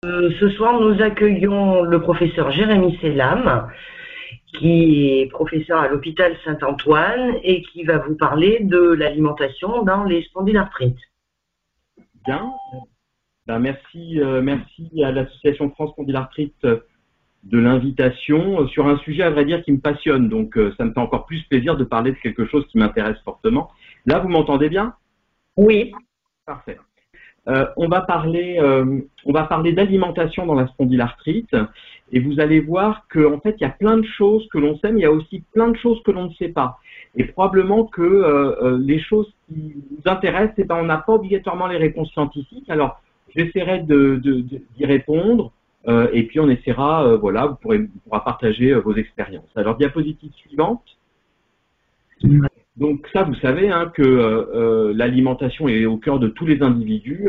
Ce soir, nous accueillons le professeur Jérémy Selam, qui est professeur à l'hôpital Saint-Antoine et qui va vous parler de l'alimentation dans les spondylarthrites. Bien. Merci à l'Association France Spondylarthrite de l'invitation sur un sujet, à vrai dire, qui me passionne. Donc, ça me fait encore plus plaisir de parler de quelque chose qui m'intéresse fortement. Là, vous m'entendez bien? Oui. Parfait. On va parler d'alimentation dans la spondylarthrite et vous allez voir qu'en fait, il y a plein de choses que l'on sait, mais il y a aussi plein de choses que l'on ne sait pas. Et probablement que les choses qui vous intéressent, eh ben, on n'a pas obligatoirement les réponses scientifiques. Alors, j'essaierai d'y répondre et puis on essaiera, voilà, vous pourra partager vos expériences. Alors, diapositive suivante. Donc ça, vous savez hein, que l'alimentation est au cœur de tous les individus,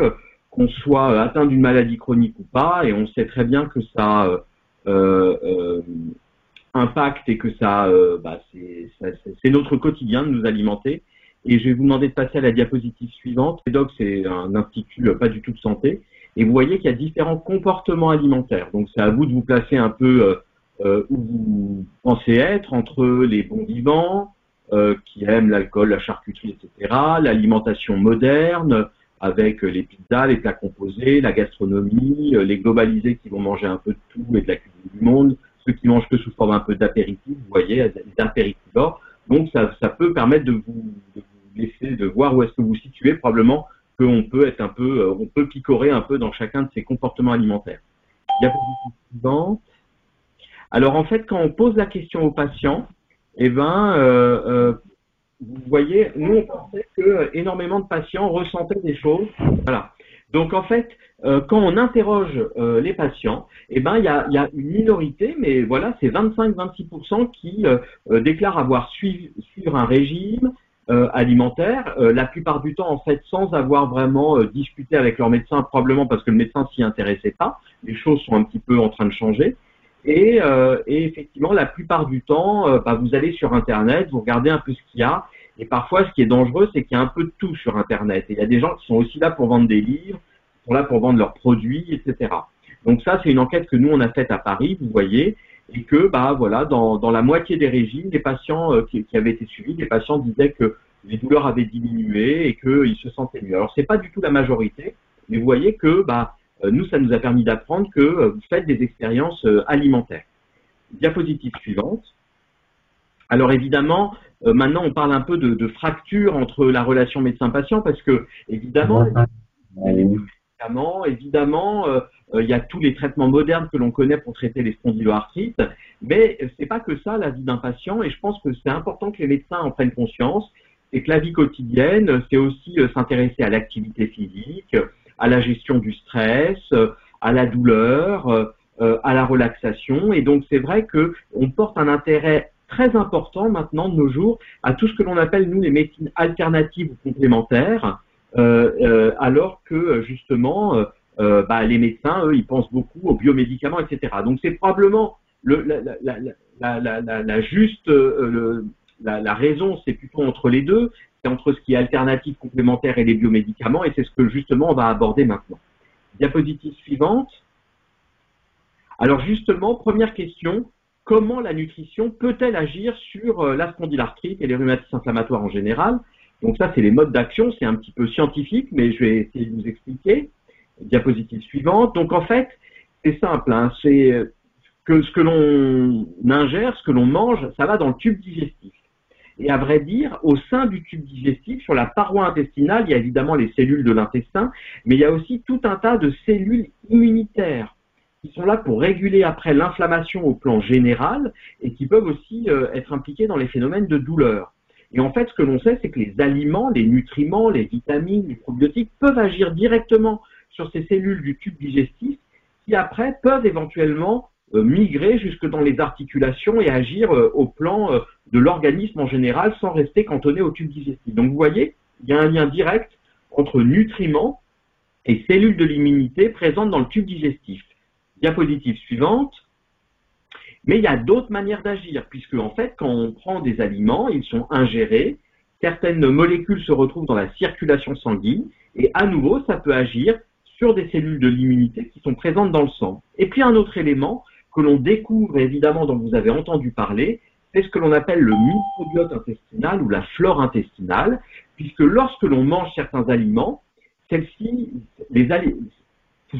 qu'on soit atteint d'une maladie chronique ou pas, et on sait très bien que ça impacte et que c'est notre quotidien de nous alimenter. Et je vais vous demander de passer à la diapositive suivante. EDOC, c'est un institut pas du tout de santé, et vous voyez qu'il y a différents comportements alimentaires. Donc c'est à vous de vous placer un peu où vous pensez être, entre les bons vivants, qui aiment l'alcool, la charcuterie, etc., l'alimentation moderne, avec les pizzas, les plats composés, la gastronomie, les globalisés qui vont manger un peu de tout et de la cuisine du monde, ceux qui mangent que sous forme un peu d'apéritif, vous voyez, les apéritivores. Donc ça peut permettre de vous laisser de voir où est-ce que vous vous situez, probablement qu'on peut être un peu, on peut picorer un peu dans chacun de ces comportements alimentaires. Diapositive suivante. Alors en fait, quand on pose la question aux patients, eh ben, vous voyez, nous on pensait que énormément de patients ressentaient des choses. Voilà. Donc en fait, quand on interroge les patients, eh ben il y a une minorité, mais voilà, c'est 25-26% qui déclarent avoir suivre un régime alimentaire. La plupart du temps, en fait, sans avoir vraiment discuté avec leur médecin, probablement parce que le médecin s'y intéressait pas. Les choses sont un petit peu en train de changer. Et effectivement, la plupart du temps, vous allez sur Internet, vous regardez un peu ce qu'il y a. Et parfois, ce qui est dangereux, c'est qu'il y a un peu de tout sur Internet. Et il y a des gens qui sont aussi là pour vendre des livres, qui sont là pour vendre leurs produits, etc. Donc ça, c'est une enquête que nous, on a faite à Paris, vous voyez, et que, voilà, dans la moitié des régimes, les patients qui avaient été suivis, les patients disaient que les douleurs avaient diminué et qu'ils se sentaient mieux. Alors, c'est pas du tout la majorité, mais vous voyez que, nous, ça nous a permis d'apprendre que vous faites des expériences alimentaires. Diapositive suivante. Alors évidemment, maintenant on parle un peu de fracture entre la relation médecin-patient parce que évidemment, il y a les médicaments, évidemment, il y a tous les traitements modernes que l'on connaît pour traiter les spondyloarthrites, mais c'est pas que ça la vie d'un patient et je pense que c'est important que les médecins en prennent conscience et que la vie quotidienne, c'est aussi s'intéresser à l'activité physique, à la gestion du stress, à la douleur, à la relaxation. Et donc, c'est vrai qu'on porte un intérêt très important maintenant de nos jours à tout ce que l'on appelle, nous, les médecines alternatives ou complémentaires, alors que, justement, les médecins, eux, ils pensent beaucoup aux biomédicaments, etc. Donc, c'est probablement la raison, c'est plutôt entre les deux, c'est entre ce qui est alternatif, complémentaire et les biomédicaments, et c'est ce que justement on va aborder maintenant. Diapositive suivante. Alors justement, première question, comment la nutrition peut-elle agir sur la spondylarthrite et les rhumatismes inflammatoires en général? Donc ça, c'est les modes d'action, c'est un petit peu scientifique, mais je vais essayer de vous expliquer. Diapositive suivante. Donc en fait, c'est simple, hein, c'est que ce que l'on ingère, ce que l'on mange, ça va dans le tube digestif. Et à vrai dire, au sein du tube digestif, sur la paroi intestinale, il y a évidemment les cellules de l'intestin, mais il y a aussi tout un tas de cellules immunitaires qui sont là pour réguler après l'inflammation au plan général et qui peuvent aussi être impliquées dans les phénomènes de douleur. Et en fait, ce que l'on sait, c'est que les aliments, les nutriments, les vitamines, les probiotiques peuvent agir directement sur ces cellules du tube digestif qui après peuvent éventuellement migrer jusque dans les articulations et agir au plan de l'organisme en général sans rester cantonné au tube digestif. Donc vous voyez, il y a un lien direct entre nutriments et cellules de l'immunité présentes dans le tube digestif. Diapositive suivante. Mais il y a d'autres manières d'agir, puisque en fait, quand on prend des aliments, ils sont ingérés, certaines molécules se retrouvent dans la circulation sanguine, et à nouveau, ça peut agir sur des cellules de l'immunité qui sont présentes dans le sang. Et puis un autre élément que l'on découvre, évidemment, dont vous avez entendu parler, c'est ce que l'on appelle le microbiote intestinal ou la flore intestinale, puisque lorsque l'on mange certains aliments, celles-ci,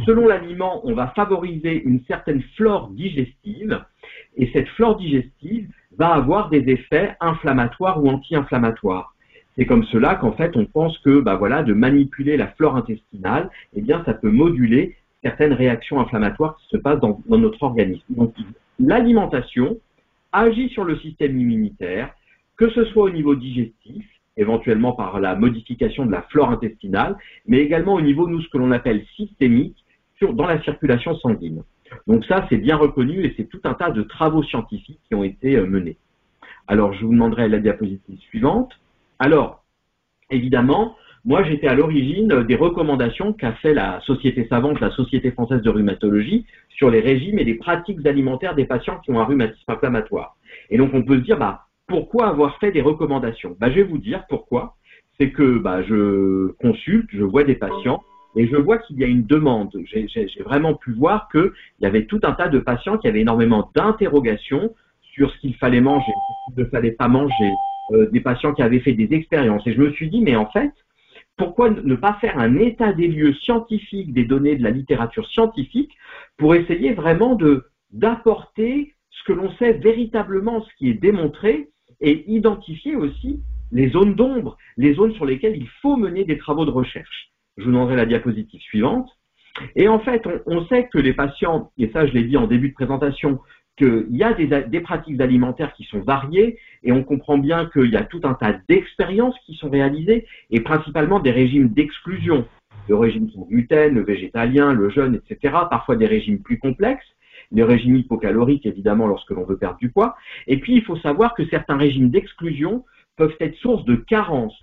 selon l'aliment, on va favoriser une certaine flore digestive, et cette flore digestive va avoir des effets inflammatoires ou anti-inflammatoires. C'est comme cela qu'en fait, on pense que de manipuler la flore intestinale, eh bien, ça peut moduler certaines réactions inflammatoires qui se passent dans notre organisme. Donc, l'alimentation agit sur le système immunitaire, que ce soit au niveau digestif, éventuellement par la modification de la flore intestinale, mais également au niveau, ce que l'on appelle systémique, dans la circulation sanguine. Donc ça, c'est bien reconnu et c'est tout un tas de travaux scientifiques qui ont été menés. Alors, je vous demanderai la diapositive suivante. Alors, évidemment, moi, j'étais à l'origine des recommandations qu'a fait la Société savante, la Société française de rhumatologie, sur les régimes et les pratiques alimentaires des patients qui ont un rhumatisme inflammatoire. Et donc, on peut se dire, pourquoi avoir fait des recommandations? Je vais vous dire pourquoi. C'est que je consulte, je vois des patients et je vois qu'il y a une demande. J'ai vraiment pu voir qu'il y avait tout un tas de patients qui avaient énormément d'interrogations sur ce qu'il fallait manger, ce qu'il ne fallait pas manger, des patients qui avaient fait des expériences. Et je me suis dit, mais en fait, pourquoi ne pas faire un état des lieux scientifique des données de la littérature scientifique pour essayer vraiment d'apporter ce que l'on sait véritablement, ce qui est démontré, et identifier aussi les zones d'ombre, les zones sur lesquelles il faut mener des travaux de recherche. Je vous demanderai la diapositive suivante. Et en fait, on sait que les patients, et ça je l'ai dit en début de présentation, qu'il y a des pratiques alimentaires qui sont variées et on comprend bien qu'il y a tout un tas d'expériences qui sont réalisées et principalement des régimes d'exclusion. Le régime sans gluten, le végétalien, le jeûne, etc. Parfois des régimes plus complexes. Les régimes hypocaloriques, évidemment, lorsque l'on veut perdre du poids. Et puis, il faut savoir que certains régimes d'exclusion peuvent être source de carences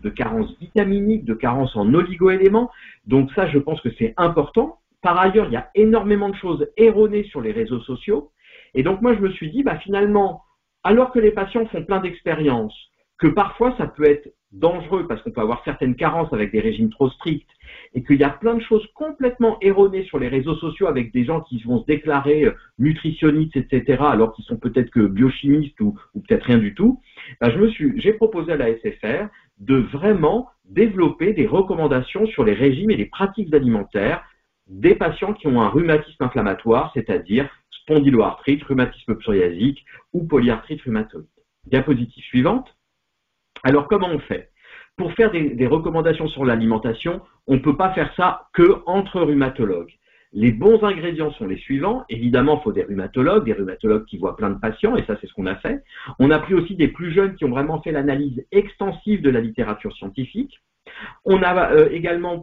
vitaminiques, de carences en oligoéléments. Donc ça, je pense que c'est important. Par ailleurs, il y a énormément de choses erronées sur les réseaux sociaux. Et donc, moi, je me suis dit, finalement, alors que les patients font plein d'expériences, que parfois, ça peut être dangereux parce qu'on peut avoir certaines carences avec des régimes trop stricts et qu'il y a plein de choses complètement erronées sur les réseaux sociaux avec des gens qui vont se déclarer nutritionnistes, etc., alors qu'ils sont peut-être que biochimistes ou peut-être rien du tout, j'ai proposé à la SFR de vraiment développer des recommandations sur les régimes et les pratiques alimentaires des patients qui ont un rhumatisme inflammatoire, c'est-à-dire spondyloarthrite, rhumatisme psoriasique ou polyarthrite rhumatoïde. Diapositive suivante. Alors, comment on fait? Pour faire des recommandations sur l'alimentation, on ne peut pas faire ça que entre rhumatologues. Les bons ingrédients sont les suivants. Évidemment, il faut des rhumatologues qui voient plein de patients, et ça, c'est ce qu'on a fait. On a pris aussi des plus jeunes qui ont vraiment fait l'analyse extensive de la littérature scientifique. On a également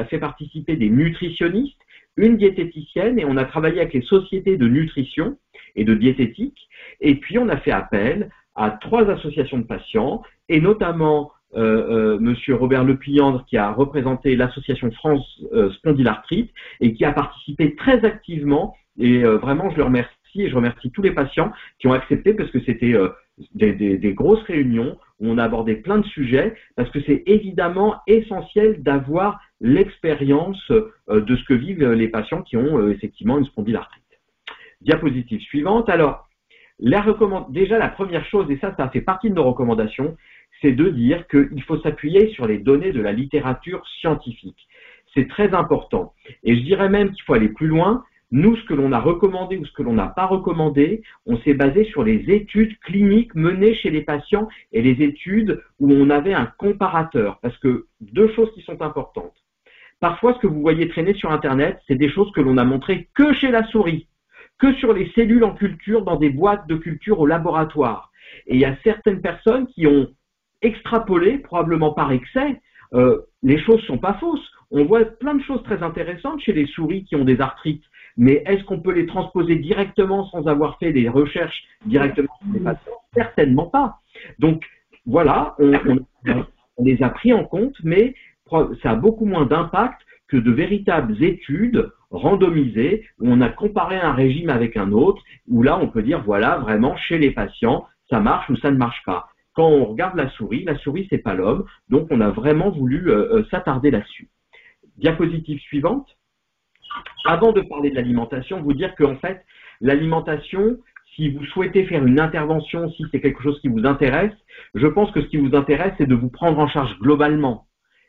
fait participer des nutritionnistes, une diététicienne, et on a travaillé avec les sociétés de nutrition et de diététique. Et puis, on a fait appel à 3 associations de patients, et notamment Monsieur Robert Lepliandre, qui a représenté l'association France Spondylarthrite et qui a participé très activement. Et vraiment, je le remercie et je remercie tous les patients qui ont accepté parce que c'était des grosses réunions où on a abordé plein de sujets parce que c'est évidemment essentiel d'avoir l'expérience de ce que vivent les patients qui ont effectivement une spondylarthrite. Diapositive suivante. Alors, déjà la première chose, et ça fait partie de nos recommandations, c'est de dire qu'il faut s'appuyer sur les données de la littérature scientifique. C'est très important. Et je dirais même qu'il faut aller plus loin. Nous, ce que l'on a recommandé ou ce que l'on n'a pas recommandé, on s'est basé sur les études cliniques menées chez les patients et les études où on avait un comparateur. Parce que 2 choses qui sont importantes. Parfois, ce que vous voyez traîner sur Internet, c'est des choses que l'on a montrées que chez la souris, que sur les cellules en culture dans des boîtes de culture au laboratoire. Et il y a certaines personnes qui ont extrapolé, probablement par excès, les choses ne sont pas fausses. On voit plein de choses très intéressantes chez les souris qui ont des arthrites, mais est-ce qu'on peut les transposer directement sans avoir fait des recherches directement sur les patients? Certainement pas. Donc voilà, on les a pris en compte, mais ça a beaucoup moins d'impact que de véritables études randomisées où on a comparé un régime avec un autre, où là on peut dire voilà, vraiment chez les patients, ça marche ou ça ne marche pas. Quand on regarde la souris c'est pas l'homme, donc on a vraiment voulu s'attarder là-dessus. Diapositive suivante. avant de parler de l'alimentation, vous dire qu'en fait, l'alimentation, si vous souhaitez faire une intervention, si c'est quelque chose qui vous intéresse, je pense que ce qui vous intéresse, c'est de vous prendre en charge globalement.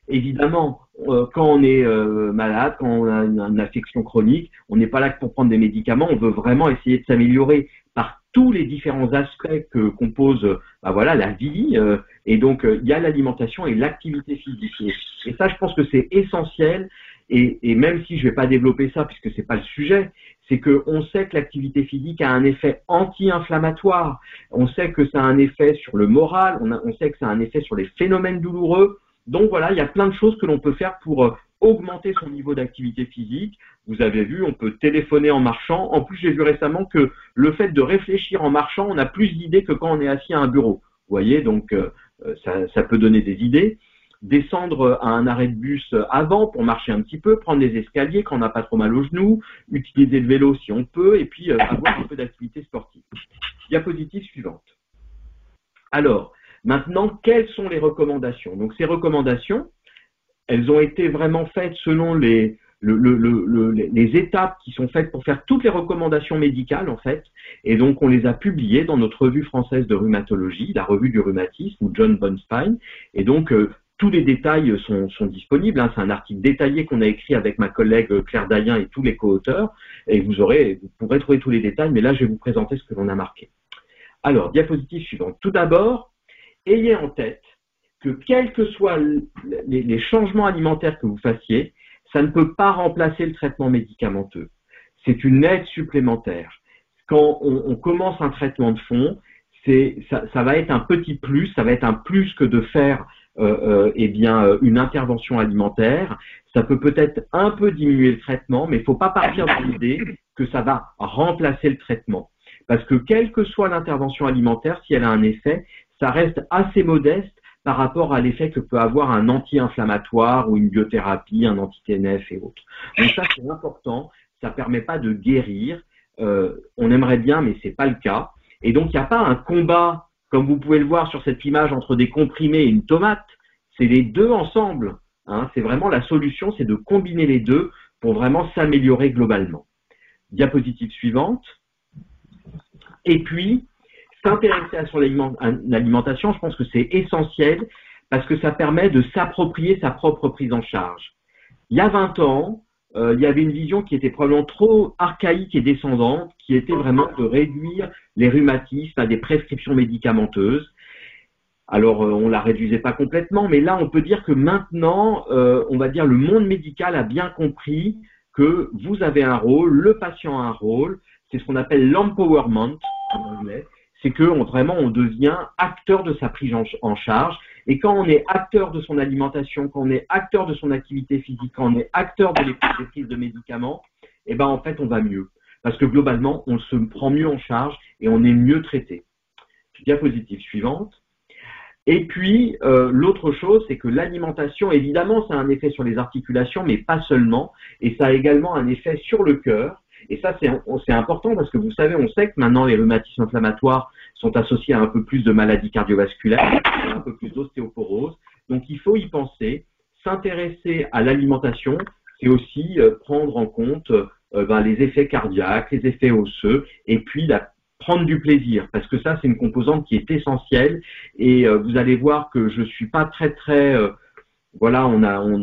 Évidemment, quand on est malade, quand on a une affection chronique, on n'est pas là que pour prendre des médicaments, on veut vraiment essayer de s'améliorer par tous les différents aspects que compose la vie. Et donc, il y a l'alimentation et l'activité physique. Et ça, je pense que c'est essentiel. Et même si je ne vais pas développer ça, puisque c'est pas le sujet, c'est qu'on sait que l'activité physique a un effet anti-inflammatoire. On sait que ça a un effet sur le moral. On sait que ça a un effet sur les phénomènes douloureux. Donc voilà, il y a plein de choses que l'on peut faire pour augmenter son niveau d'activité physique. Vous avez vu, on peut téléphoner en marchant. En plus, j'ai vu récemment que le fait de réfléchir en marchant, on a plus d'idées que quand on est assis à un bureau. Vous voyez, donc ça peut donner des idées. Descendre à un arrêt de bus avant pour marcher un petit peu, prendre les escaliers quand on n'a pas trop mal aux genoux, utiliser le vélo si on peut, et puis avoir un peu d'activité sportive. Diapositive suivante. Alors, maintenant, quelles sont les recommandations? Donc, ces recommandations, elles ont été vraiment faites selon les étapes qui sont faites pour faire toutes les recommandations médicales, en fait. Et donc, on les a publiées dans notre revue française de rhumatologie, la revue du rhumatisme, ou John Bonspine. Et donc, tous les détails sont disponibles. C'est un article détaillé qu'on a écrit avec ma collègue Claire Dayen et tous les co-auteurs. Et vous pourrez trouver tous les détails, mais là, je vais vous présenter ce que l'on a marqué. Alors, diapositive suivante. Tout d'abord, ayez en tête que quels que soient les changements alimentaires que vous fassiez, ça ne peut pas remplacer le traitement médicamenteux. C'est une aide supplémentaire. Quand on commence un traitement de fond, ça va être un petit plus, ça va être un plus que de faire une intervention alimentaire. Ça peut peut-être un peu diminuer le traitement, mais il ne faut pas partir dans l'idée que ça va remplacer le traitement. Parce que quelle que soit l'intervention alimentaire, si elle a un effet, ça reste assez modeste par rapport à l'effet que peut avoir un anti-inflammatoire ou une biothérapie, un anti-TNF et autres. Donc ça, c'est important. Ça ne permet pas de guérir. On aimerait bien, mais ce n'est pas le cas. Et donc, il n'y a pas un combat, comme vous pouvez le voir sur cette image, entre des comprimés et une tomate. C'est les deux ensemble. C'est vraiment la solution, c'est de combiner les deux pour vraiment s'améliorer globalement. Diapositive suivante. Et puis, s'intéresser à son alimentation, je pense que c'est essentiel parce que ça permet de s'approprier sa propre prise en charge. Il y a 20 ans, il y avait une vision qui était probablement trop archaïque et descendante, qui était vraiment de réduire les rhumatismes à des prescriptions médicamenteuses. Alors, on la réduisait pas complètement, mais là, on peut dire que maintenant, on va dire le monde médical a bien compris que vous avez un rôle, le patient a un rôle. C'est ce qu'on appelle l'empowerment en anglais. C'est que vraiment on devient acteur de sa prise en charge. Et quand on est acteur de son alimentation, quand on est acteur de son activité physique, quand on est acteur des prises de médicaments, en fait, on va mieux. Parce que globalement, on se prend mieux en charge et on est mieux traité. Diapositive suivante. Et puis, l'autre chose, c'est que l'alimentation, évidemment, ça a un effet sur les articulations, mais pas seulement. Et ça a également un effet sur le cœur. Et ça, c'est important parce que vous savez, on sait que maintenant les rhumatismes inflammatoires sont associés à un peu plus de maladies cardiovasculaires, un peu plus d'ostéoporose. Donc, il faut y penser. S'intéresser à l'alimentation, c'est aussi prendre en compte les effets cardiaques, les effets osseux, et puis prendre du plaisir, parce que ça, c'est une composante qui est essentielle. Et vous allez voir que je suis pas très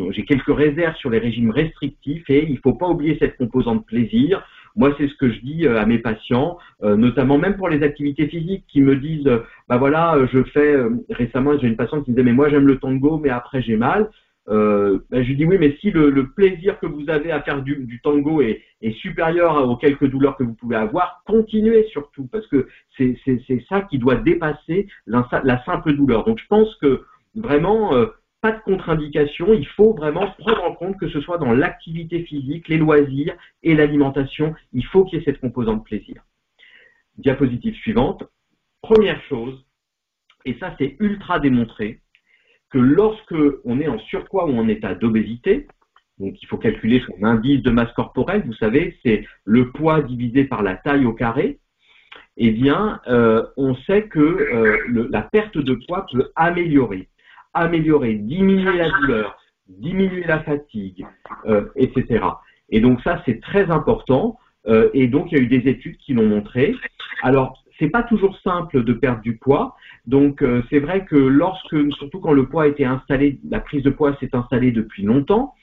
j'ai quelques réserves sur les régimes restrictifs et il faut pas oublier cette composante plaisir. Moi, c'est ce que je dis à mes patients, notamment même pour les activités physiques qui me disent, récemment, j'ai une patiente qui me disait, mais moi, j'aime le tango, mais après, j'ai mal. Je dis oui, mais si le plaisir que vous avez à faire du tango est supérieur aux quelques douleurs que vous pouvez avoir, continuez surtout, parce que c'est ça qui doit dépasser la simple douleur. Donc, je pense que vraiment, pas de contre-indication, il faut vraiment prendre en compte que ce soit dans l'activité physique, les loisirs et l'alimentation, il faut qu'il y ait cette composante plaisir. Diapositive suivante. Première chose, et ça c'est ultra démontré, que lorsque on est en surpoids ou en état d'obésité, donc il faut calculer son indice de masse corporelle, vous savez, c'est le poids divisé par la taille au carré, on sait que la perte de poids peut améliorer, diminuer la douleur, diminuer la fatigue, etc. Et donc ça, c'est très important. Et donc, il y a eu des études qui l'ont montré. Alors, c'est pas toujours simple de perdre du poids. Donc, c'est vrai que surtout quand le poids a été installé, la prise de poids s'est installée depuis longtemps.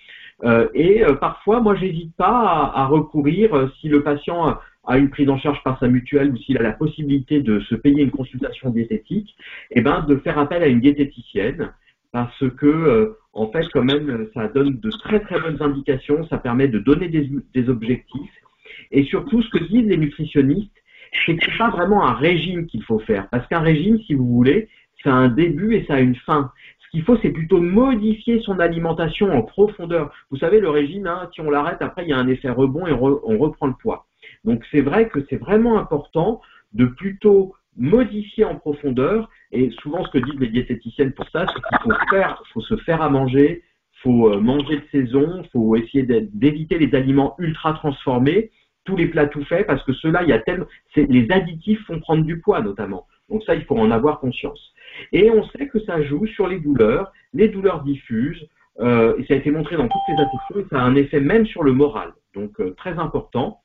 Parfois, moi, j'hésite pas à recourir si le patient a une prise en charge par sa mutuelle ou s'il a la possibilité de se payer une consultation diététique, de faire appel à une diététicienne parce que, en fait, quand même, ça donne de très très bonnes indications, ça permet de donner des objectifs. Et surtout, ce que disent les nutritionnistes, c'est que c'est pas vraiment un régime qu'il faut faire. Parce qu'un régime, si vous voulez, ça a un début et ça a une fin. Ce qu'il faut, c'est plutôt modifier son alimentation en profondeur. Vous savez, le régime, si on l'arrête, après, il y a un effet rebond et on reprend le poids. Donc, c'est vrai que c'est vraiment important de plutôt modifier en profondeur. Et souvent, ce que disent les diététiciennes pour ça, c'est qu'il faut se faire à manger, faut manger de saison, faut essayer d'éviter les aliments ultra transformés, tous les plats tout faits, parce que ceux-là, les additifs font prendre du poids notamment. Donc ça, il faut en avoir conscience. Et on sait que ça joue sur les douleurs diffuses, et ça a été montré dans toutes les affections, et ça a un effet même sur le moral. Donc très important.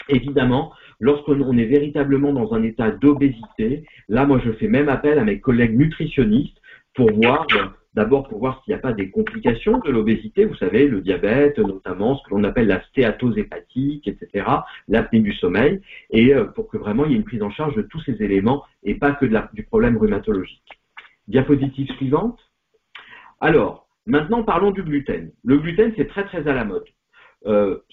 Évidemment, lorsqu'on est véritablement dans un état d'obésité, là, moi, je fais même appel à mes collègues nutritionnistes pour voir s'il n'y a pas des complications de l'obésité, vous savez, le diabète, notamment ce que l'on appelle la stéatose hépatique, etc., l'apnée du sommeil, et pour que vraiment il y ait une prise en charge de tous ces éléments et pas que du problème rhumatologique. Diapositive suivante. Alors, maintenant parlons du gluten. Le gluten, c'est très très à la mode.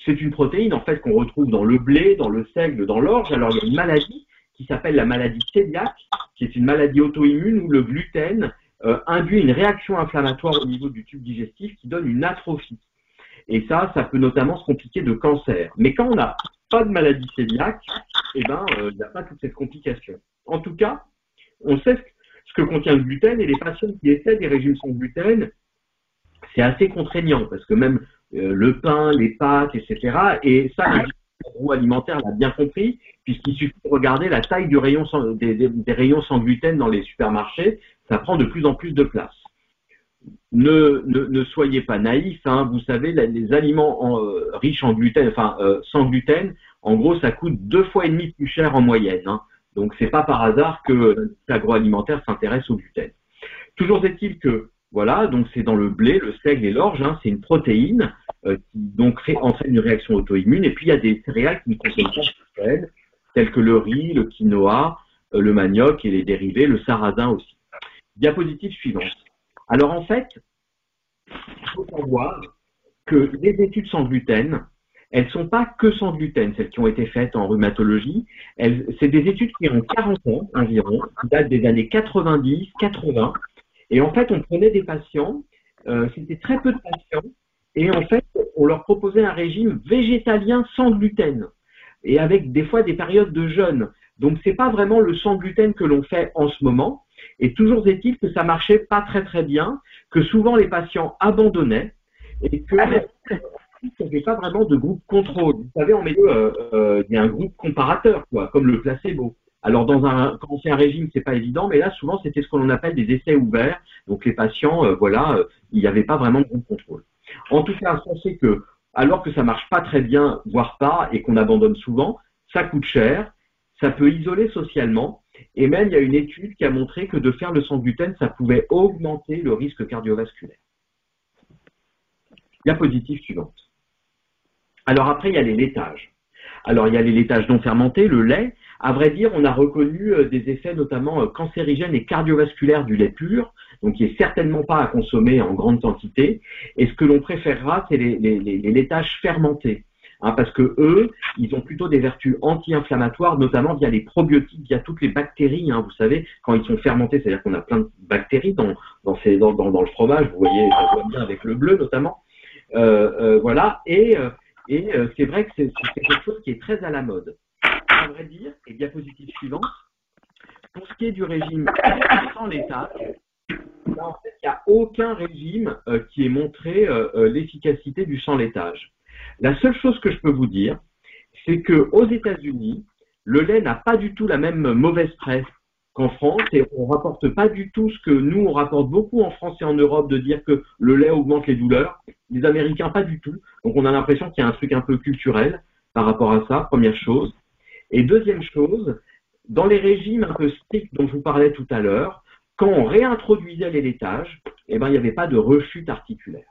C'est une protéine en fait qu'on retrouve dans le blé, dans le seigle, dans l'orge. Alors il y a une maladie qui s'appelle la maladie cœliaque, qui est une maladie auto-immune où le gluten induit une réaction inflammatoire au niveau du tube digestif qui donne une atrophie. Et ça peut notamment se compliquer de cancer. Mais quand on n'a pas de maladie cœliaque, il n'y a pas toute cette complication. En tout cas, on sait ce que contient le gluten et les patients qui essaient des régimes sans gluten, c'est assez contraignant parce que même le pain, les pâtes, etc. Et ça, le agroalimentaire l'a bien compris, puisqu'il suffit de regarder la taille du rayon des rayons sans gluten dans les supermarchés, ça prend de plus en plus de place. Ne soyez pas naïfs, vous savez, les aliments riches en gluten, sans gluten, en gros, ça coûte 2,5 fois plus cher en moyenne. Donc, c'est pas par hasard que l'agroalimentaire s'intéresse au gluten. Toujours est-il que voilà, donc c'est dans le blé, le seigle et l'orge, c'est une protéine qui donc entraîne une réaction auto-immune. Et puis il y a des céréales qui ne contiennent pas de gluten, telles que le riz, le quinoa, le manioc et les dérivés, le sarrasin aussi. Diapositive suivante. Alors en fait, il faut savoir que les études sans gluten, elles ne sont pas que sans gluten, celles qui ont été faites en rhumatologie. C'est des études qui ont 40 ans environ, qui datent des années 90, 80. Et en fait, on prenait des patients, c'était très peu de patients, et en fait, on leur proposait un régime végétalien sans gluten, et avec des fois des périodes de jeûne. Donc, c'est pas vraiment le sans gluten que l'on fait en ce moment, et toujours est-il que ça marchait pas très très bien, que souvent les patients abandonnaient, et que il n'y avait pas vraiment de groupe contrôle. Vous savez, en milieu, il y a un groupe comparateur, comme le placebo. Alors, quand on fait un régime, c'est pas évident, mais là, souvent, c'était ce que l'on appelle des essais ouverts. Donc, les patients, il n'y avait pas vraiment de groupe contrôle. En tout cas, sachez que, alors que ça marche pas très bien, voire pas, et qu'on abandonne souvent, ça coûte cher, ça peut isoler socialement, et même, il y a une étude qui a montré que de faire le sans gluten, ça pouvait augmenter le risque cardiovasculaire. Diapositive suivante. Alors après, il y a les laitages. Alors, il y a les laitages non fermentés, le lait. À vrai dire, on a reconnu des effets notamment cancérigènes et cardiovasculaires du lait pur, donc qui est certainement pas à consommer en grande quantité. Et ce que l'on préférera, c'est les laitages fermentés, parce que eux, ils ont plutôt des vertus anti-inflammatoires, notamment via les probiotiques, via toutes les bactéries. Vous savez, quand ils sont fermentés, c'est-à-dire qu'on a plein de bactéries dans le fromage. Vous voyez, on voit bien avec le bleu notamment. Voilà. Et c'est vrai que c'est quelque chose qui est très à la mode. À vrai dire, et diapositive suivante, pour ce qui est du régime sans laitage, là, en fait, il n'y a aucun régime qui ait montré l'efficacité du sans laitage. La seule chose que je peux vous dire, c'est qu'aux États-Unis, le lait n'a pas du tout la même mauvaise presse qu'en France, et on rapporte pas du tout ce que nous, on rapporte beaucoup en France et en Europe de dire que le lait augmente les douleurs. Les Américains, pas du tout. Donc, on a l'impression qu'il y a un truc un peu culturel par rapport à ça, première chose. Et deuxième chose, dans les régimes un peu stricts dont je vous parlais tout à l'heure, quand on réintroduisait les laitages, eh ben, il n'y avait pas de rechute articulaire.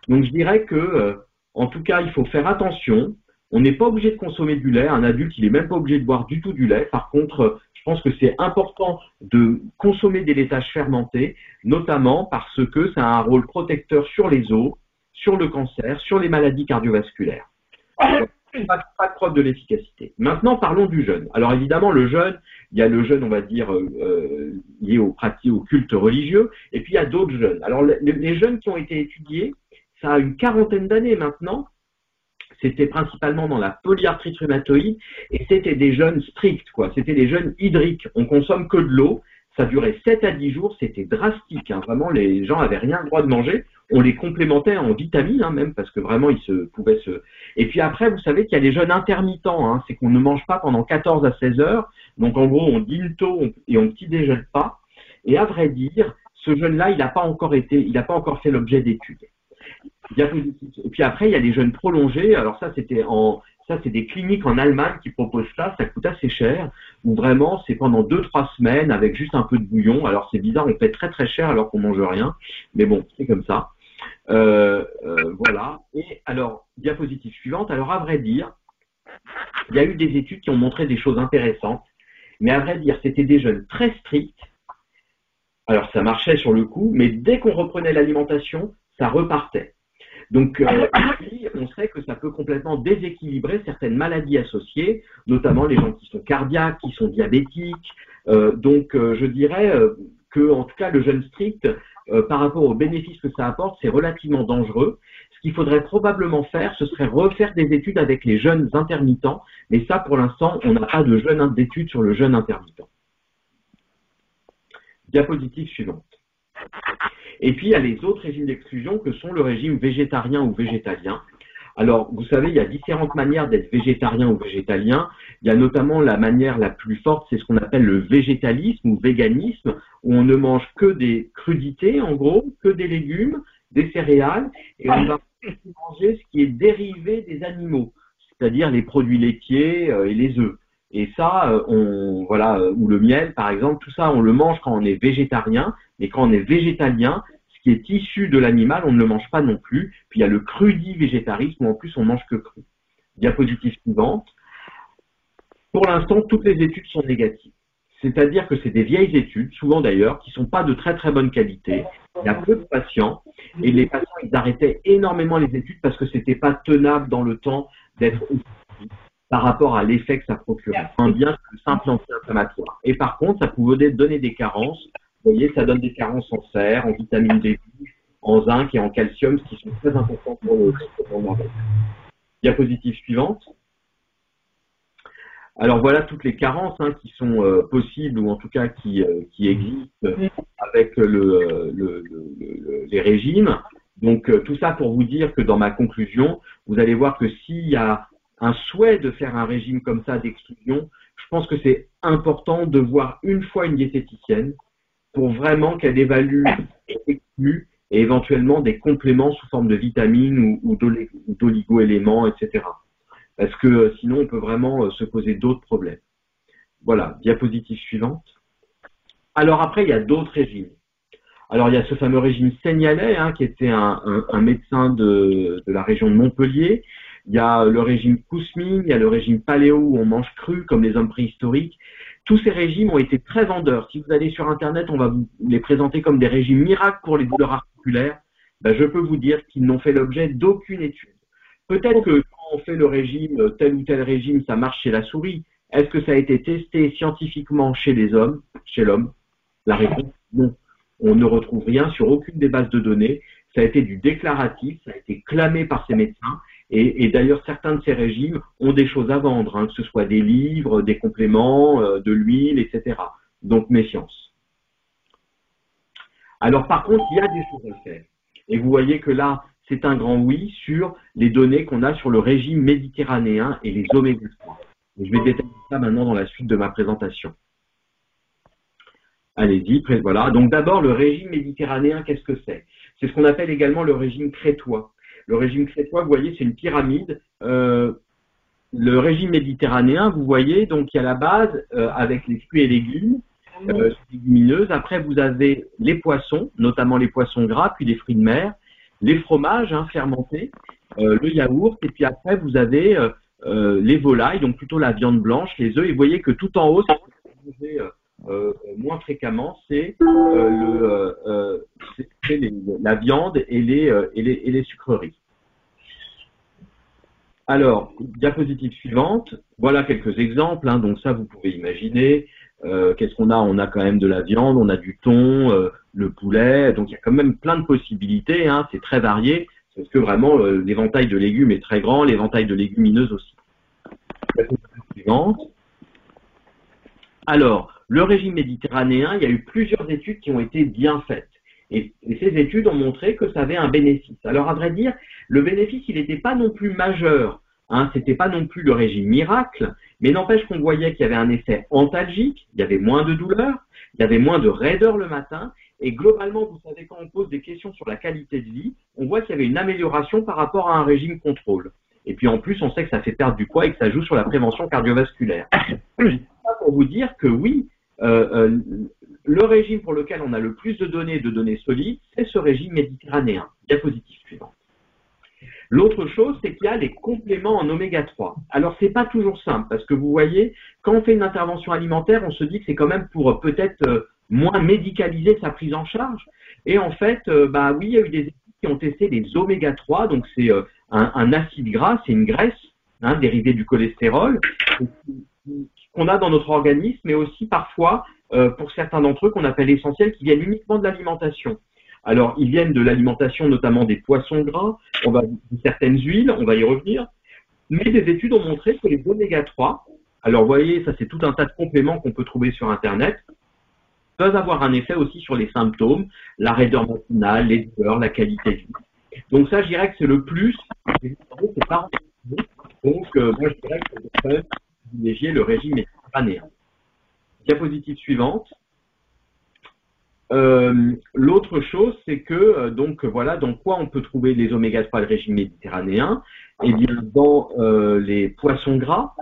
Donc, je dirais que, en tout cas, il faut faire attention. On n'est pas obligé de consommer du lait. Un adulte, il n'est même pas obligé de boire du tout du lait. Par contre, je pense que c'est important de consommer des laitages fermentés, notamment parce que ça a un rôle protecteur sur les os, sur le cancer, sur les maladies cardiovasculaires. Pas de preuve de l'efficacité. Maintenant, parlons du jeûne. Alors évidemment, le jeûne, il y a le jeûne, on va dire, lié aux pratiques, au culte religieux, et puis il y a d'autres jeûnes. Alors les jeûnes qui ont été étudiés, ça a une quarantaine d'années maintenant. C'était principalement dans la polyarthrite rhumatoïde et c'était des jeûnes stricts, quoi. C'était des jeûnes hydriques. On consomme que de l'eau. Ça durait 7 à 10 jours. C'était drastique, hein. Vraiment, les gens avaient rien le droit de manger. On les complémentait en vitamines, hein, même, parce que vraiment, ils pouvaient se... Et puis après, vous savez qu'il y a les jeûnes intermittents, hein. C'est qu'on ne mange pas pendant 14 à 16 heures. Donc, en gros, on dîne tôt et on petit déjeune pas. Et à vrai dire, ce jeûne-là, il n'a pas encore fait l'objet d'études. Et puis après, il y a les jeûnes prolongés. Alors ça, c'est des cliniques en Allemagne qui proposent ça. Ça coûte assez cher. Où vraiment, c'est pendant 2-3 semaines avec juste un peu de bouillon. Alors c'est bizarre, on paie très très cher alors qu'on mange rien. Mais bon, c'est comme ça. Voilà. Et alors, diapositive suivante. Alors à vrai dire, il y a eu des études qui ont montré des choses intéressantes. Mais à vrai dire, c'était des jeûnes très stricts. Alors ça marchait sur le coup, mais dès qu'on reprenait l'alimentation, ça repartait. Donc, on sait que ça peut complètement déséquilibrer certaines maladies associées, notamment les gens qui sont cardiaques, qui sont diabétiques. Je dirais que, en tout cas, le jeûne strict, par rapport aux bénéfices que ça apporte, c'est relativement dangereux. Ce qu'il faudrait probablement faire, ce serait refaire des études avec les jeûnes intermittents. Mais ça, pour l'instant, on n'a pas d'études sur le jeûne intermittent. Diapositive suivante. Et puis, il y a les autres régimes d'exclusion que sont le régime végétarien ou végétalien. Alors, vous savez, il y a différentes manières d'être végétarien ou végétalien. Il y a notamment la manière la plus forte, c'est ce qu'on appelle le végétalisme ou véganisme, où on ne mange que des crudités, en gros, que des légumes, des céréales, et on va manger ce qui est dérivé des animaux, c'est-à-dire les produits laitiers et les œufs. Et ça, ou le miel, par exemple, tout ça, on le mange quand on est végétarien, mais quand on est végétalien, ce qui est issu de l'animal, on ne le mange pas non plus. Puis il y a le crudivégétarisme, où en plus on mange que cru. Diapositive suivante. Pour l'instant, toutes les études sont négatives. C'est-à-dire que c'est des vieilles études, souvent d'ailleurs, qui sont pas de très très bonne qualité. Il y a peu de patients, et les patients, ils arrêtaient énormément les études parce que c'était pas tenable dans le temps d'être par rapport à l'effet que ça procurait. Un bien que le simple anti-inflammatoire. Et par contre, ça pouvait donner des carences. Vous voyez, ça donne des carences en fer, en vitamine D, en zinc et en calcium, ce qui sont très importants pour le traitement. Diapositive suivante. Alors voilà toutes les carences qui sont possibles ou en tout cas qui existent avec les régimes. Donc tout ça pour vous dire que dans ma conclusion, vous allez voir que s'il y a un souhait de faire un régime comme ça d'exclusion, je pense que c'est important de voir une fois une diététicienne pour vraiment qu'elle évalue et exclue et éventuellement des compléments sous forme de vitamines ou d'oligo-éléments, etc. Parce que sinon, on peut vraiment se poser d'autres problèmes. Voilà, diapositive suivante. Alors après, il y a d'autres régimes. Alors il y a ce fameux régime Seignalais, qui était un médecin de la région de Montpellier. Il y a le régime Kousmine, il y a le régime Paléo où on mange cru comme les hommes préhistoriques. Tous ces régimes ont été très vendeurs. Si vous allez sur Internet, on va vous les présenter comme des régimes miracles pour les douleurs articulaires. Je peux vous dire qu'ils n'ont fait l'objet d'aucune étude. Peut-être que quand on fait le régime, tel ou tel régime, ça marche chez la souris. Est-ce que ça a été testé scientifiquement chez l'homme? La réponse, non. On ne retrouve rien sur aucune des bases de données. Ça a été du déclaratif, ça a été clamé par ces médecins. Et d'ailleurs, certains de ces régimes ont des choses à vendre, que ce soit des livres, des compléments, de l'huile, etc. Donc, méfiance. Alors, par contre, il y a des choses à faire. Et vous voyez que là, c'est un grand oui sur les données qu'on a sur le régime méditerranéen et les oméga 3. Je vais détailler ça maintenant dans la suite de ma présentation. Allez-y, voilà. Donc d'abord, le régime méditerranéen, qu'est-ce que c'est? C'est ce qu'on appelle également le régime crétois. Le régime crétois, vous voyez, c'est une pyramide. Le régime méditerranéen, vous voyez, donc il y a la base avec les fruits et légumes, légumineuses. Après, vous avez les poissons, notamment les poissons gras, puis les fruits de mer, les fromages fermentés, le yaourt, et puis après, vous avez les volailles, donc plutôt la viande blanche, les œufs. Et vous voyez que tout en haut, ce que vous mangez moins fréquemment, c'est la viande et les sucreries. Alors, diapositive suivante, voilà quelques exemples, donc ça vous pouvez imaginer. Qu'est-ce qu'on a? On a quand même de la viande, on a du thon, le poulet, donc il y a quand même plein de possibilités, c'est très varié, parce que vraiment l'éventail de légumes est très grand, l'éventail de légumineuses aussi. Diapositive suivante. Alors, le régime méditerranéen, il y a eu plusieurs études qui ont été bien faites. Et ces études ont montré que ça avait un bénéfice. Alors, à vrai dire, le bénéfice, il n'était pas non plus majeur. C'était pas non plus le régime miracle, mais n'empêche qu'on voyait qu'il y avait un effet antalgique, il y avait moins de douleur, il y avait moins de raideur le matin, et globalement, vous savez, quand on pose des questions sur la qualité de vie, on voit qu'il y avait une amélioration par rapport à un régime contrôle. Et puis en plus, on sait que ça fait perdre du poids et que ça joue sur la prévention cardiovasculaire. C'est ça pour vous dire que oui, le régime pour lequel on a le plus de données solides, c'est ce régime méditerranéen. Diapositive suivante. L'autre chose, c'est qu'il y a les compléments en oméga 3. Alors, c'est pas toujours simple, parce que vous voyez, quand on fait une intervention alimentaire, on se dit que c'est quand même pour peut-être moins médicaliser sa prise en charge. Et en fait, oui, il y a eu des études qui ont testé les oméga 3, donc c'est un acide gras, c'est une graisse dérivée du cholestérol, qu'on a dans notre organisme, mais aussi parfois, pour certains d'entre eux, qu'on appelle essentiels, qui viennent uniquement de l'alimentation. Alors, ils viennent de l'alimentation, notamment des poissons gras, de certaines huiles, on va y revenir, mais des études ont montré que les oméga 3, alors vous voyez, ça c'est tout un tas de compléments qu'on peut trouver sur Internet, peuvent avoir un effet aussi sur les symptômes, la raideur matinale, les douleurs, la qualité de vie. Donc ça, je dirais que c'est le plus, c'est pas donc moi je dirais que c'est quand même privilégier le régime méditerranéen. Diapositive suivante. L'autre chose, c'est que donc voilà, dans quoi on peut trouver les oméga 3 de régime méditerranéen? Eh bien, dans les poissons gras,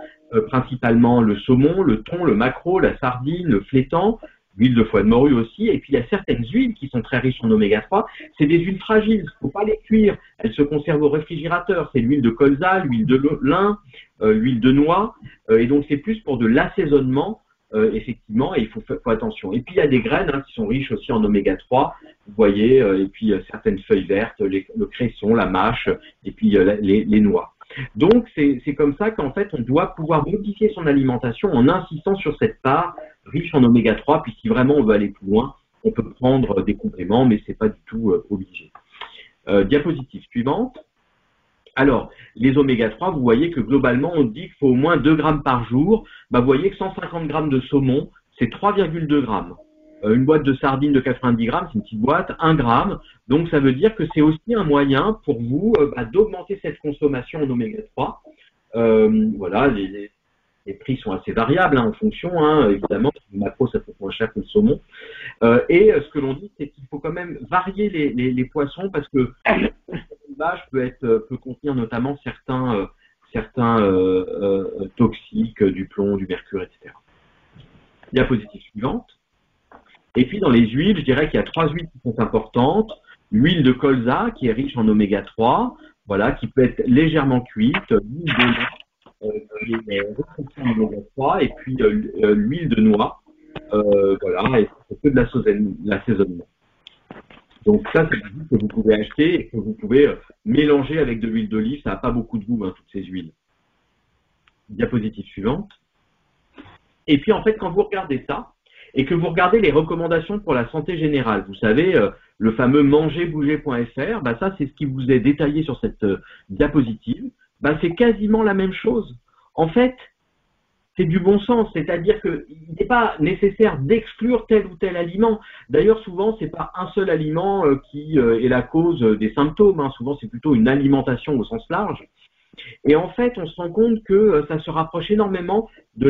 principalement le saumon, le thon, le maquereau, la sardine, le flétan, l'huile de foie de morue aussi, et puis il y a certaines huiles qui sont très riches en oméga 3. C'est des huiles fragiles, il ne faut pas les cuire, elles se conservent au réfrigérateur. C'est l'huile de colza, l'huile de lin, l'huile de noix, et donc c'est plus pour de l'assaisonnement. Effectivement, et il faut faire attention. Et puis il y a des graines qui sont riches aussi en oméga 3, vous voyez, et puis certaines feuilles vertes, le cresson, la mâche, et puis les noix. Donc c'est comme ça qu'en fait on doit pouvoir modifier son alimentation en insistant sur cette part riche en oméga 3, puis si vraiment on veut aller plus loin, on peut prendre des compléments, mais c'est pas du tout obligé. Diapositive suivante. Alors, les oméga 3, vous voyez que globalement, on dit qu'il faut au moins 2 grammes par jour. Vous voyez que 150 grammes de saumon, c'est 3,2 grammes. Une boîte de sardines de 90 grammes, c'est une petite boîte, 1 gramme. Donc, ça veut dire que c'est aussi un moyen pour vous d'augmenter cette consommation en oméga 3. Voilà, les prix sont assez variables en fonction, évidemment. Le macro, ça coûte moins cher que le saumon. Et ce que l'on dit, c'est qu'il faut quand même varier les poissons parce que l'élevage peut contenir notamment certains toxiques, du plomb, du mercure, etc. Diapositive suivante. Et puis dans les huiles, je dirais qu'il y a 3 huiles qui sont importantes. L'huile de colza qui est riche en oméga 3, voilà, qui peut être légèrement cuite, l'huile de oméga 3 et puis l'huile de noix, voilà, et c'est que de l'assaisonnement. Donc ça, c'est des huiles que vous pouvez acheter et que vous pouvez mélanger avec de l'huile d'olive. Ça n'a pas beaucoup de goût, toutes ces huiles. Diapositive suivante. Et puis en fait, quand vous regardez ça, et que vous regardez les recommandations pour la santé générale, vous savez, le fameux mangerbouger.fr, ça c'est ce qui vous est détaillé sur cette diapositive, c'est quasiment la même chose. En fait, c'est du bon sens, c'est-à-dire qu'il n'est pas nécessaire d'exclure tel ou tel aliment. D'ailleurs, souvent, c'est pas un seul aliment qui est la cause des symptômes. Souvent, c'est plutôt une alimentation au sens large. Et en fait, on se rend compte que ça se rapproche énormément de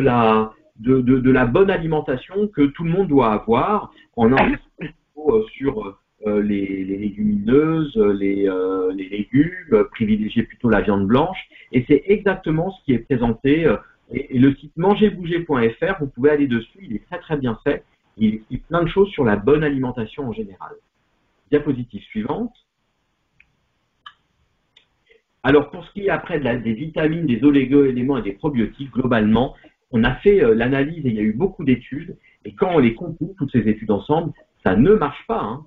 de la bonne alimentation que tout le monde doit avoir en insistant sur les légumineuses, les légumes, privilégier plutôt la viande blanche. Et c'est exactement ce qui est présenté. Et le site mangerbouger.fr, vous pouvez aller dessus, il est très très bien fait. Il explique plein de choses sur la bonne alimentation en général. Diapositive suivante. Alors, pour ce qui est après des vitamines, des olégo-éléments et des probiotiques, globalement, on a fait l'analyse et il y a eu beaucoup d'études. Et quand on les compile, toutes ces études ensemble, ça ne marche pas. Hein.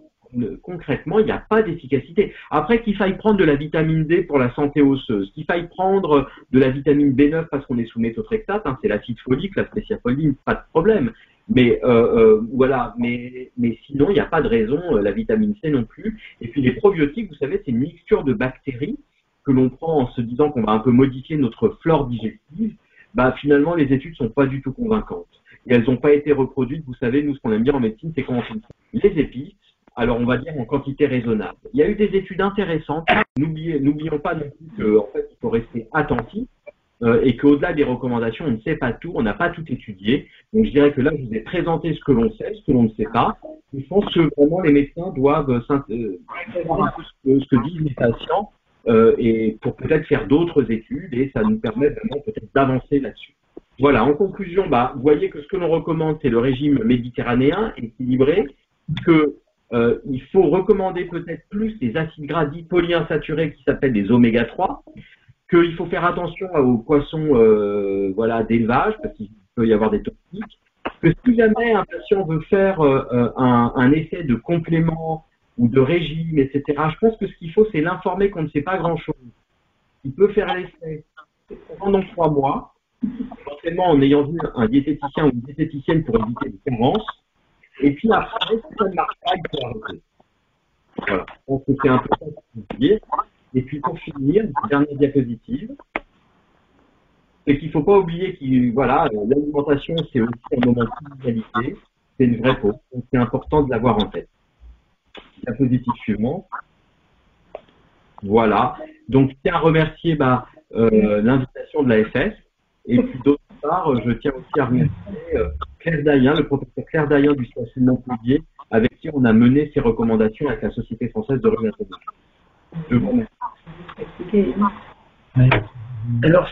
Concrètement, il n'y a pas d'efficacité. Après, qu'il faille prendre de la vitamine D pour la santé osseuse, qu'il faille prendre de la vitamine B9 parce qu'on est sous méthotrexate, hein, c'est l'acide folique, la spéciafoline, pas de problème. Mais voilà, mais sinon, il n'y a pas de raison, la vitamine C non plus. Et puis les probiotiques, vous savez, c'est une mixture de bactéries que l'on prend en se disant qu'on va un peu modifier notre flore digestive. Bah, finalement, les études sont pas du tout convaincantes. Et elles n'ont pas été reproduites. Vous savez, nous, ce qu'on aime bien en médecine, c'est quand on fait les épices, alors on va dire en quantité raisonnable. Il y a eu des études intéressantes. N'oublions pas non plus qu'en fait, il faut rester attentif et qu'au-delà des recommandations, on ne sait pas tout, on n'a pas tout étudié. Donc, je dirais que là, je vous ai présenté ce que l'on sait, ce que l'on ne sait pas. Je pense que vraiment, les médecins doivent savoir un peu ce que disent les patients et pour peut-être faire d'autres études et ça nous permet vraiment peut-être d'avancer là-dessus. Voilà, en conclusion, bah, vous voyez que ce que l'on recommande, c'est le régime méditerranéen équilibré, que il faut recommander peut-être plus les acides gras dits polyinsaturés qui s'appellent des oméga 3, qu'il faut faire attention aux poissons voilà, d'élevage, parce qu'il peut y avoir des toxiques, que si jamais un patient veut faire un essai de complément ou de régime, etc., je pense que ce qu'il faut, c'est l'informer qu'on ne sait pas grand-chose. Il peut faire l'essai pendant 3 mois, potentiellement en ayant vu un diététicien ou une diététicienne pour éviter les carences, et puis après, si ça ne marche pas, il faut arrêter. Voilà, je pense que c'est un peu ça qu'il faut dire. Et puis pour finir, dernière diapositive, c'est qu'il ne faut pas oublier que voilà, l'alimentation, c'est aussi un moment de convivialité, c'est une vraie cause, donc c'est important de l'avoir en tête. Diapositive suivante. Voilà, donc je tiens à remercier l'invitation de l'AFS, et puis d'autre part, je tiens aussi à remercier Claire Dayen, le professeur Claire Dayen du CHU de Montpellier, avec qui on a mené ces recommandations avec la Société française de rhumatologie. Je vous remercie. Alors,